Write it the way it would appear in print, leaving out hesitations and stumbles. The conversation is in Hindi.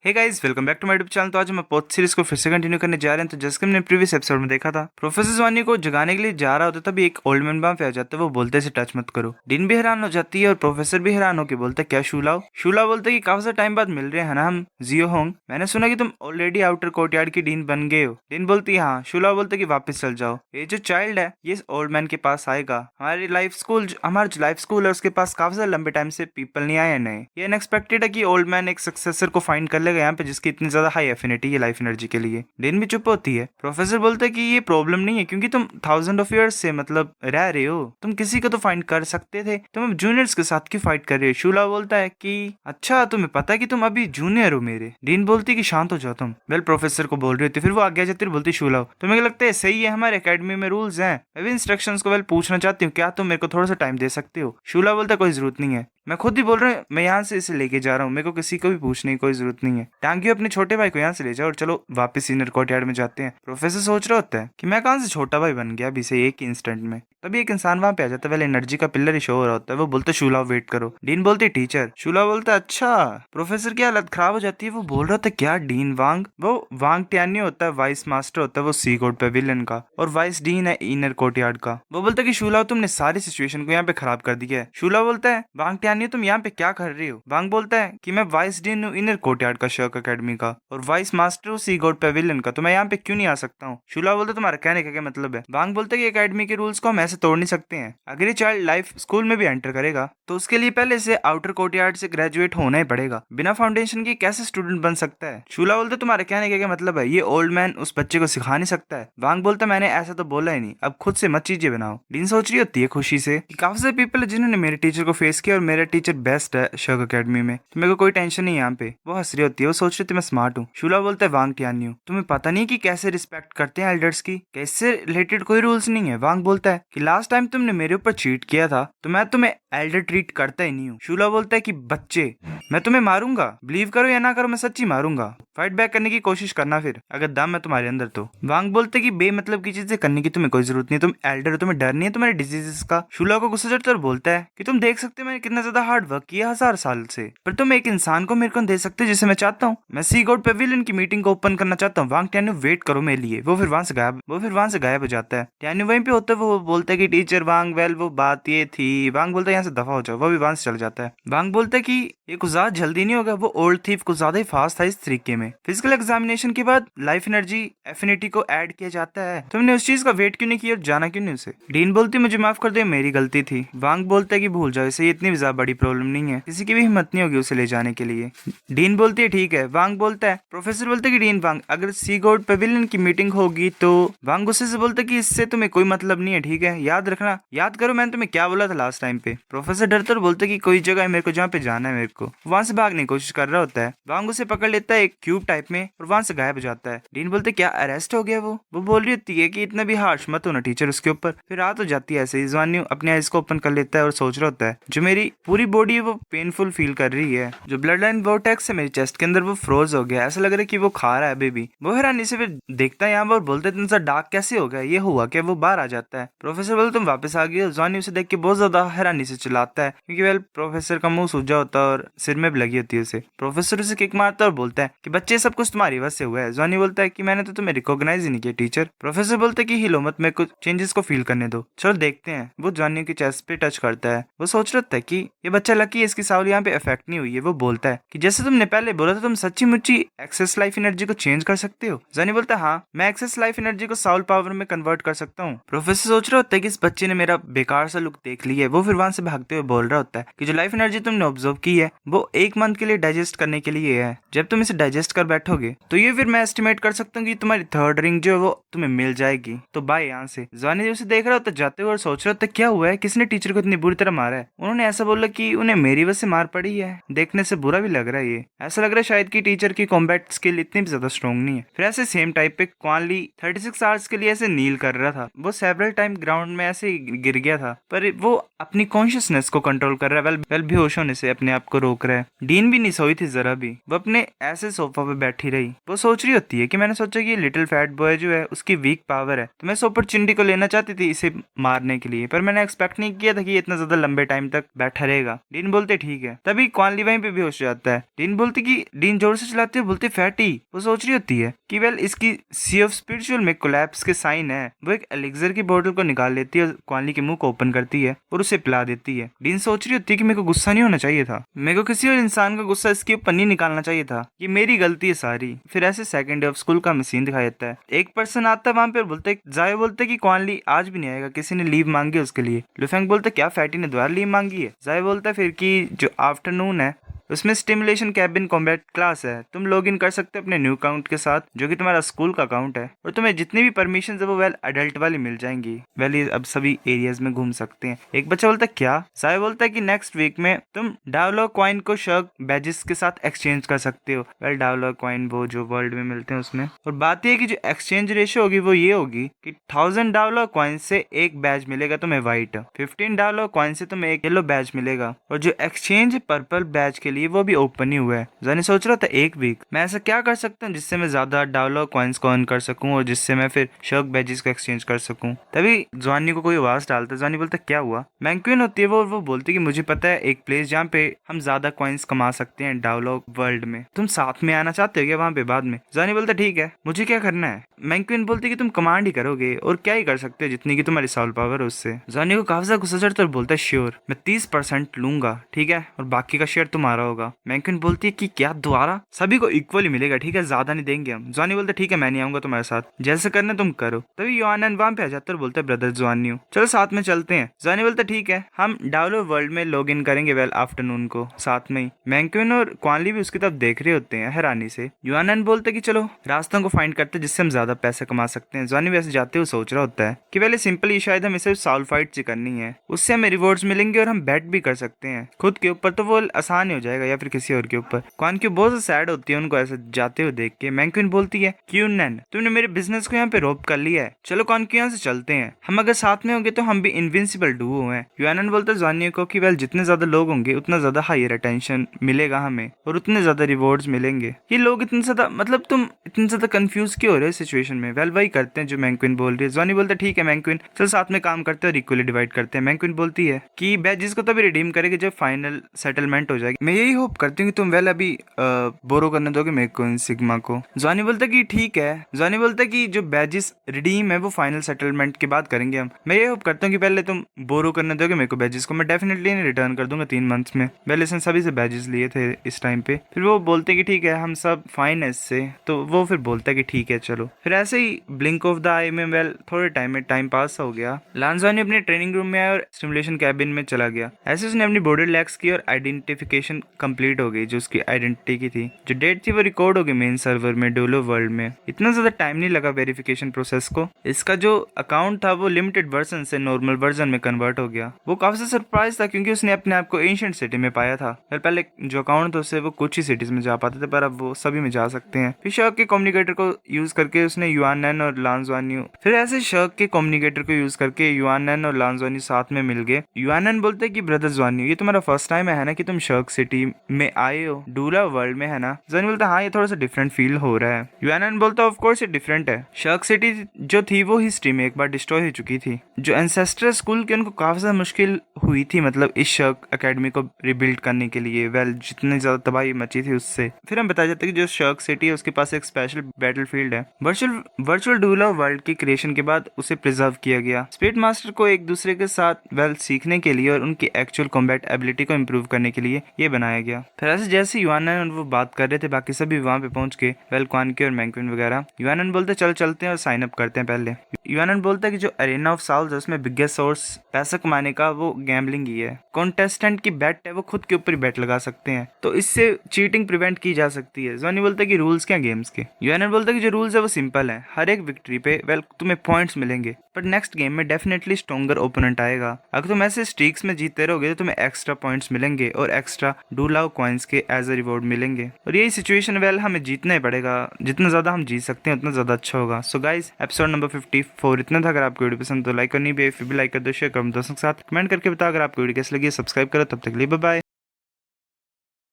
Hey guys, welcome back to my YouTube channel. तो आज हम पोथ सीरीज को फिर से कंटिन्यू करने जा रहे हैं। तो जैसे कि हमने प्रीवियस एपिसोड में देखा था, प्रोफेसर जवानी को जगाने के लिए जा रहा होता तभी एक ओल्ड मैन वहां पे आ जाता है। वो बोलते से टच मत करो। डीन भी हैरान हो जाती है और प्रोफेसर भी हैरान होकर बोलता है क्या शूलाओ। शूला बोलता है कि काफी टाइम बाद मिल रहे हैं ना हम जियो होंग। मैंने सुना कि तुम ऑलरेडी आउटर कोर्टयार्ड की डीन बन गए हो। डीन बोलती है हाँ। शूला बोलता है कि वापस चल जाओ। ये जो चाइल्ड है ये ओल्ड मैन के पास आएगा। हमारा लाइफ स्कूल है, उसके पास काफी ज्यादा लंबे टाइम से पीपल नहीं आए नए। ये अनएक्सपेक्टेड है कि ओल्ड मैन एक सक्सेसर को फाइंड कर लेगा यहाँ पे जिसकी इतनी ज्यादा हाई एफिनिटी है लाइफ एनर्जी के लिए। डेन भी चुप होती है। प्रोफेसर बोलते हैं कि ये प्रॉब्लम नहीं है क्योंकि तुम थाउजेंड ऑफ ईयर्स से रह रहे हो। तुम किसी को तो फाइंड कर सकते थे, तुम अब जूनियर्स के साथ क्यों फाइट कर रहे हो। शूला बोलता है कि अच्छा तुम्हें पता है कि तुम अभी जूनियर हो मेरे। डीन बोलती है कि शांत हो जाओ तुम। वेल प्रोफेसर को बोल रही होती, फिर वो आगे जाती बोलती शूला तुम्हें लगता है सही है हमारे एकेडमी में रूल्स हैं। मैं भी इंस्ट्रक्शंस को पूछना चाहती हूँ, क्या तुम मेरे को थोड़ा सा टाइम दे सकते हो। शूला बोलता है कोई जरूरत नहीं है, मैं खुद ही बोल रहा हूँ, मैं यहाँ से इसे लेके जा रहा हूँ, मेरे को किसी को भी पूछने की कोई जरूरत नहीं है। टांगियो अपने छोटे भाई को यहाँ से ले जाओ और चलो वापस सीनियर कोर्टयार्ड में जाते हैं। प्रोफेसर सोच रहा होता है कि मैं कहाँ से छोटा भाई बन गया अभी से एक ही इंस्टेंट में। तभी एक इंसान वहां पे आ जाता है। पहले एनर्जी का पिलर ही शो हो रहा होता है। वो बोलते शूला वेट करो। डीन बोलती टीचर। शूला बोलता है अच्छा। प्रोफेसर की हालत खराब हो जाती है। वो बोल रहा था क्या डीन वांग। वो वांग टियानी होता है, वाइस मास्टर होता है वो सी कोड पेविलियन का, और वाइस डीन है इनर कोर्टयार्ड का। वो बोलता है कि शूला तुमने सारी सिचुएशन को यहाँ पे खराब कर दिया है। शूला बोलता है वांग टियानी तुम यहाँ पे क्या कर रही हो। वांग बोलता है कि मैं वाइस डीन हूँ इनर कोर्टयार्ड का शर्क अकेडमी का, और वाइस मास्टर हूँ सी कोड पेविलियन का, तो मैं यहाँ पे क्यों नहीं आ सकता हूँ। शूला बोलता है तुम्हारा कहने का क्या मतलब है। वांग बोलता है कि अकेडमी के रूल्स को हम ऐसे तोड़ नहीं सकते हैं। अगर ये चाइल्ड लाइफ स्कूल में भी एंटर करेगा तो उसके लिए पहले से आउटर कोर्टयार्ड से ग्रेजुएट होना ही पड़ेगा। बिना फाउंडेशन के कैसे स्टूडेंट बन सकता है। शूला बोलता है तुम्हारे कहने का क्या मतलब है, ये ओल्ड मैन उस बच्चे को सिखा नहीं सकता है। वांग बोलता है मैंने ऐसा तो बोला ही नहीं, अब खुद से मत चीजें बनाओ। डीन सोच रही होती है खुशी से कि काफी सारे पीपल है जिन्होंने मेरे टीचर को फेस किया और मेरा टीचर बेस्ट है शर्क अकेडमी में, तो मेरे को कोई टेंशन नहीं है यहाँ पे। वो हंस रही होती है, वो सोच रही थी मैं स्मार्ट हूँ। शूला बोलता है वांग टियानी हूँ, तुम्हें पता नहीं कि कैसे रिस्पेक्ट करते हैं एल्डर्स की, कैसे रिलेटेड कोई रूल्स नहीं है। वांग बोलता है कि लास्ट टाइम तुमने मेरे ऊपर चीट किया था तो मैं तुम्हें एल्डर ट्रीट करता ही नहीं हूँ। शूला बोलता है कि बच्चे मैं तुम्हें मारूंगा, बिलीव करो या ना करो मैं सच्ची मारूंगा। फाइट बैक करने की कोशिश करना फिर, अगर दम है तुम्हारे अंदर तो। वांग बोलते कि बेमतलब की चीजें करने की तुम्हें कोई जरूरत नहीं, तुम एल्डर हो, तुम्हें डर नहीं है तुम्हारे डिजीजेस का। शूला को गुस्सा चढ़ता और बोलता है कि तुम देख सकते हो मैंने कितना ज्यादा हार्ड वर्क किया 1000 साल से, पर तुम एक इंसान को मेरे को दे सकते हो जिसे मैं चाहता हूँ। मैं सी गॉड पेविलियन की मीटिंग को ओपन करना चाहता हूँ। वांग टैन्यू वेट करो मेरे लिए। वो फिर वहां से गायब हो जाता है। टैन्यू वहीं पे होता है। वो बोलता है कि टीचर वांग वेल वो बात ये थी। वांग बोलता है यहाँ से दफा हो जाओ। वो भी वहां से चल जाता है। वांग बोलता है कि ये कुछ ज्यादा जल्दी नहीं होगा, वो ओल्ड थीफ कुछ ज्यादा ही फास्ट था इस तरीके में। फिजिकल एग्जामिनेशन के बाद लाइफ एनर्जी एफिनिटी को ऐड किया जाता है, तुमने उस चीज का वेट क्यों नहीं किया और जाना क्यों नहीं उसे। डीन बोलती मुझे माफ कर दे मेरी गलती थी। वांग बोलता है कि भूल जाओ इसे, ये इतनी ज्यादा बड़ी प्रॉब्लम नहीं है, किसी की भी हिम्मत नहीं होगी उसे ले जाने के लिए। डीन बोलती है ठीक है। वांग बोलता है प्रोफेसर बोलते कि डीन वांग अगर सी गॉड पेविलियन की मीटिंग होगी तो। वांग गुस्से से बोलता कि इससे तुम्हें कोई मतलब नहीं है, ठीक है याद रखना, याद करो मैंने तुम्हें क्या बोला था लास्ट टाइम पे। प्रोफेसर डरते और बोलते कि कोई जगह है मेरे को जहाँ पे जाना है मेरे को। वहां से भागने की कोशिश कर रहा होता है। वांग उसे पकड़ लेता है एक क्यूब टाइप में और वहां से गायब हो जाता है। डीन बोलते क्या अरेस्ट हो गया वो बोल रही होती है कि इतना भी हार्श मत होना टीचर उसके ऊपर। फिर रात हो जाती है। ऐसे ही जवानी अपने आइज को ओपन कर लेता है और सोच रहा होता है जो मेरी पूरी बॉडी है वो पेनफुल फील कर रही है, जो ब्लड लाइन वोर्टेक्स है मेरी चेस्ट के अंदर वो फ्रोज हो गया, ऐसा लग रहा है कि वो खा रहा है बेबी। वो हैरानी से फिर देखता है यहाँ पर, बोलते इतना सा डार्क कैसे हो गया, ये हुआ क्या। वो बाहर आ जाता है। प्रोफेसर बोलते तुम वापस आ गए। जवानी उसे देख के बहुत ज्यादा हैरानी से चिल्लाता है क्योंकि वेल प्रोफेसर का मुंह सूजा होता है और सिर में भी लगी होती है उसे। प्रोफेसर उसे किक मारता है और बोलता है कि बच्चे सब कुछ तुम्हारी वजह से हुआ है। जॉनी बोलता है कि मैंने तो तुम्हें रिकॉग्नाइज ही नहीं किया टीचर। प्रोफेसर बोलते है कि हिलो मत, मेरे को चेंजेस को फील करने दो, चलो देखते हैं। वो जॉनी की चेस्ट पे टच करता है। वो सोच रहा था कि ये बच्चा लकी है, इसकी साउल यहाँ पे इफेक्ट नहीं हुई है। वो बोलता है कि जैसे तुमने पहले बोला था तुम सच्ची मुच्ची एक्सेस लाइफ एनर्जी को चेंज कर सकते हो। जॉनी बोलता है हाँ मैं एक्सेस लाइफ एनर्जी को साउल पावर में कन्वर्ट कर सकता हूँ। प्रोफेसर सोच रहा होता है कि इस बच्चे ने मेरा बेकार सा लुक देख लिया है। वो फिर वहां से भागते हुए बोल रहा होता है कि जो लाइफ एनर्जी तुमने ऑब्जर्व की है वो 1 मंथ के लिए डाइजेस्ट करने के लिए है। जब तुम इसे डाइजेस्ट कर बैठोगे तो ये फिर मैं एस्टिमेट कर सकता हूँ कि तुम्हारी थर्ड रिंग जो है वो तुम्हें मिल जाएगी। तो बाय यहाँ से। जवानी उसे देख रहा होता जाते हुए और सोच रहा होता क्या हुआ है, किसने टीचर को इतनी बुरी तरह मारा है। उन्होंने ऐसा बोला कि उन्हें मेरी वजह से मार पड़ी है। देखने से बुरा भी लग रहा है, ये ऐसा लग रहा है शायद कि टीचर की कॉम्बैट स्किल इतनी भी ज्यादा स्ट्रॉन्ग नहीं है। फिर ऐसे सेम टाइप पे क्वानली 36 आवर्स के लिए ऐसे नील कर रहा था। वो सेवरल टाइम ग्राउंड में ऐसे गिर गया था, पर वो अपनी कॉन्शियसनेस को कंट्रोल कर रहा है। वेल बेहोश होने से अपने आप को रोक रहा है। डीन भी नहीं सोई थी जरा भी। वो अपने ऐसे सोफा सोफा पे बैठी रही। वो सोच रही होती है कि मैंने सोचा कि ये लिटिल फैट बॉय जो है उसकी वीक पावर है, तो मैं इस अपॉर्चुनिटी को लेना चाहती थी इसे मारने के लिए, पर मैंने एक्सपेक्ट नहीं किया था कि ये इतना ज्यादा लंबे टाइम तक बैठा रहेगा। डीन बोलते ठीक है। तभी क्वानली वहीं पे बेहोश हो जाता है। डीन जोर से चलाते हुए बोलते फैटी। वो सोच रही होती है कि वेल इसकी सी ऑफ स्पिरिचुअल में कोलैप्स के साइन है। वो एक एलिक्सर की बोतल को निकाल लेती है और क्वानली के मुंह को ओपन करती है और उसे पिला देती है। डीन सोच रही होती है कि मेरे को गुस्सा नहीं होना चाहिए था, मेरे को किसी और इंसान का गुस्सा इसके ऊपर नहीं निकालना चाहिए था, ये मेरी गलती है सारी। फिर ऐसे सेकंड डे ऑफ स्कूल का मशीन दिखाई देता है। एक पर्सन आता है वहां पे, बोलते जाए बोलते कि क्वानली आज भी नहीं आएगा, किसी ने लीव मांगी है उसके लिए। लुफेंग बोलते क्या फैटी ने दोबारा लीव मांगी है? जाए बोलता है फिर कि जो आफ्टरनून है उसमें स्टिमुलेशन कैबिन कॉम्बैट क्लास है, तुम लॉग इन कर सकते हो अपने न्यू अकाउंट के साथ जो कि तुम्हारा स्कूल का अकाउंट है, और तुम्हें जितनी भी परमिशन है वो वेल अडल्ट वाली मिल जाएंगी। वेल ये अब सभी एरियाज में घूम सकते हैं। एक बच्चा बोलता है क्या? साय बोलता है कि नेक्स्ट वीक में तुम डावलो कॉइन को शर्क बैजेस के साथ एक्सचेंज कर सकते हो। वेल डावलो कॉइन वो जो वर्ल्ड में मिलते हैं उसमें, और बात यह है कि जो एक्सचेंज रेशियो होगी वो ये होगी कि 1000 डावलो कॉइन से एक बैज मिलेगा तुम्हें व्हाइट, 15 डावलो कॉइन से तुम्हें एक येलो बैज मिलेगा, और जो एक्सचेंज पर्पल बैज के लिए वो भी ओपन ही हुआ है। जानी सोच रहा था एक वीक मैं ऐसा क्या कर सकता हूँ जिससे मैं ज्यादा डावलो कॉइन्स को अर्न कर सकूं और जिससे मैं फिर शर्क बैजेस को एक्सचेंज कर सकूं। तभी जॉनी को कोई आवाज डालता है। जॉनी बोलता क्या हुआ? मैंक्विन होती है वो बोलती कि मुझे पता है एक प्लेस जहाँ पे हम ज्यादा कॉइन्स कमा सकते हैं डावलो वर्ल्ड में, तुम साथ में आना चाहते हो क्या वहाँ पे बाद में? जॉनी बोलता ठीक है, मुझे क्या करना है? मैंक्विन बोलती कि तुम कमांड ही करोगे और क्या ही कर सकते हो जितनी की तुम्हारी सॉल पावर है उससे। जॉनी को काफी ज्यादा गुस्सा चढ़ता है और बोलता है श्योर मैं 30% लूंगा, ठीक है, और बाकी का शेयर तुम्हारा होगा। मैंक्विन बोलती है कि क्या दोबारा? सभी को इक्वली मिलेगा, ठीक है, ज्यादा नहीं देंगे हम। जॉनी बोलते ठीक है मैं नहीं आऊंगा तुम्हारे साथ, जैसे करना तुम करो। तभी योहानन वहां पे आ जाता है और बोलते है ब्रदर जोआनियो चलो साथ में चलते हैं। जॉनी बोलते ठीक है हम डावलो वर्ल्ड में लॉग इन करेंगे वेल आफ्टरनून को साथ में ही। मैंक्विन और क्वानली भी उसकी तरफ देख रहे होते हैं हैरानी से। योहानन बोलते कि चलो रास्तों को फाइंड करते जिससे हम ज्यादा पैसे कमा सकते हैं। जॉनी वैसे जाते हुए सोच रहा होता है कि पहले सिंपली शायद हमें सिर्फ सॉल फाइट करनी है, उससे हमें रिवॉर्ड्स मिलेंगे और हम बेट भी कर सकते हैं खुद के ऊपर, तो वो आसान ही हो जाएगा या फिर किसी और के ऊपर। क्वानक्यू बहुत सैड होती है उनको ऐसे जाते हुए देख के। मैंक्विन बोलती है क्यूनन तुमने मेरे बिजनेस को यहाँ पे रोप कर लिया है, चलो क्वानक्यू यहाँ से चलते हैं, हम अगर साथ में होंगे तो हम भी इनविंसिबल डुओ हैं। योहानन बोलता है जॉनी को कि वेल जितने ज्यादा लोग होंगे उतना ज्यादा हायर अटेंशन मिलेगा हमें और उतने ज्यादा रिवॉर्ड्स मिलेंगे। ये लोग इतने ज्यादा मतलब तुम इतने ज्यादा कंफ्यूज क्यों हो रहे हो सिचुएशन में? वेल वही करते हैं जो मैंक्विन बोल रही है। जॉनी बोलता है ठीक है मैंक्विन चल साथ में काम करते हैं और इक्वली डिवाइड करते हैं। मैंक्विन बोलती है कि बैजेस को तभी रिडीम करेगी जब फाइनल सेटलमेंट हो जाएगी। मैं यही होप करती हूँ कि तुम वेल अभी बोरो करने दोगे मेरे को इन सिग्मा को। जॉनी बोलता कि ठीक है। जॉनी बोलता कि जो बैजेस रिडीम है वो फाइनल सेटलमेंट के बाद करेंगे हम। मैं ये होप करता हूँ कि पहले तुम बोरो करने दोगे मेरे को बैजेस को, मैं डेफिनेटली नहीं रिटर्न कर दूंगा 3 मंथ्स में। पहले से सभी से बैजेस लिए थे इस टाइम पे। फिर वो बोलते कि ठीक है हम सब फाइन है इससे, तो वो फिर बोलता कि ठीक है चलो। फिर ऐसे ही ब्लिंक ऑफ द आई में वेल थोड़े टाइम में टाइम पास हो गया। लांजॉनी अपने ट्रेनिंग रूम में आया और स्टिमुलेशन कैबिन में चला गया। ऐसे उसने अपनी बॉडी रिलैक्स की और आइडेंटिफिकेशन कंप्लीट हो गई जो उसकी आइडेंटिटी की थी। जो डेट थी वो रिकॉर्ड हो गई मेन सर्वर में डोलो वर्ल्ड में। इतना ज्यादा टाइम नहीं लगा वेरिफिकेशन प्रोसेस को। इसका जो अकाउंट था वो लिमिटेड वर्जन से नॉर्मल वर्जन में कन्वर्ट हो गया। वो काफी सरप्राइज था क्योंकि उसने अपने आप को एंशिएंट सिटी में पाया था। पहले जो अकाउंट था उससे वो कुछ ही सिटीज में जा पाते थे, पर अब वो सभी में जा सकते हैं। फिर शर्क के कम्युनिकेटर को यूज करके उसने युआनन और लांजवानी, फिर ऐसे शर्क के कम्युनिकेटर को यूज करके युआनन और लांजवानी साथ में मिल गए। युआनन बोलते कि ब्रदर जवानी ये तुम्हारा फर्स्ट टाइम है ना कि तुम शर्क सिटी में आए हो, डूला वर्ल्ड में, है ना? जवानी बोलता हाँ ये थोड़ा सा डिफरेंट फील हो रहा है। युआनन बोलता ऑफ कोर्स ये डिफरेंट है। शर्क सिटी जो थी वो हिस्ट्री में एक बार डिस्ट्रॉय हो चुकी थी। जो एंसेस्टर स्कूल के उनको काफी ज्यादा मुश्किल हुई थी मतलब इस शर्क एकेडमी को रिबिल्ड करने के लिए। वेल जितनी ज्यादा तबाही मची थी उससे। फिर हम बताया जाता है कि जो शर्क सिटी है उसके पास एक स्पेशल बैटलफील्ड है। वर्चुअल डूला वर्ल्ड की क्रिएशन के बाद उसे प्रिजर्व किया गया। स्पिरिट मास्टर को एक दूसरे के साथ वेल सीखने के लिए और उनकी एक्चुअल कॉम्बैट एबिलिटी को इम्प्रूव करने के लिए ये बनाया गया। फिर ऐसे जैसे युआनन वो बात कर रहे थे बाकी सभी वहां पे पहुंच के वेल क्वानकी और मैंक्विन वगैरह। युआनन बोलते चल चलते हैं और साइन अप करते हैं पहले। युआनन बोलता है कि जो अरेना ऑफ साउल्स है उसमें बिगेस्ट सोर्स पैसा कमाने का वो गैम्बलिंग ही है। कॉन्टेस्टेंट की बेट है वो खुद के ऊपर ही बेट लगा सकते हैं, तो इससे चीटिंग प्रिवेंट की जा सकती है। जॉनी बोलता है कि रूल्स क्या गेम्स के? युआनन बोलता है कि जो रूल्स है वो सिंपल है। हर एक विक्ट्री पे वेल तुम्हें पॉइंट्स मिलेंगे, पर नेक्स्ट गेम में डेफिनेटली स्ट्रॉन्गर ओपोनेंट आएगा। अगर तुम ऐसे स्ट्रीक्स में जीतते रहोगे तो तुम्हें एक्स्ट्रा पॉइंट्स मिलेंगे और एक्स्ट्रा डूलाओ कॉइन्स के एज अ रिवॉर्ड मिलेंगे। और यही सिचुएशन वेल हमें जीतना ही पड़ेगा। जितना ज्यादा हम जीत सकते हैं उतना ज्यादा अच्छा होगा। सो गाइस एपिसोड नंबर 54 इतना था। अगर आपको वीडियो पसंद तो लाइक करनी भी, फिर भी लाइक कर दो, शेयर करो दोस्तों के साथ, कमेंट करके बताओ। अगर आपको वीडियो कैसी लगी सब्सक्राइब करो। तब तक के लिए बाय बाय।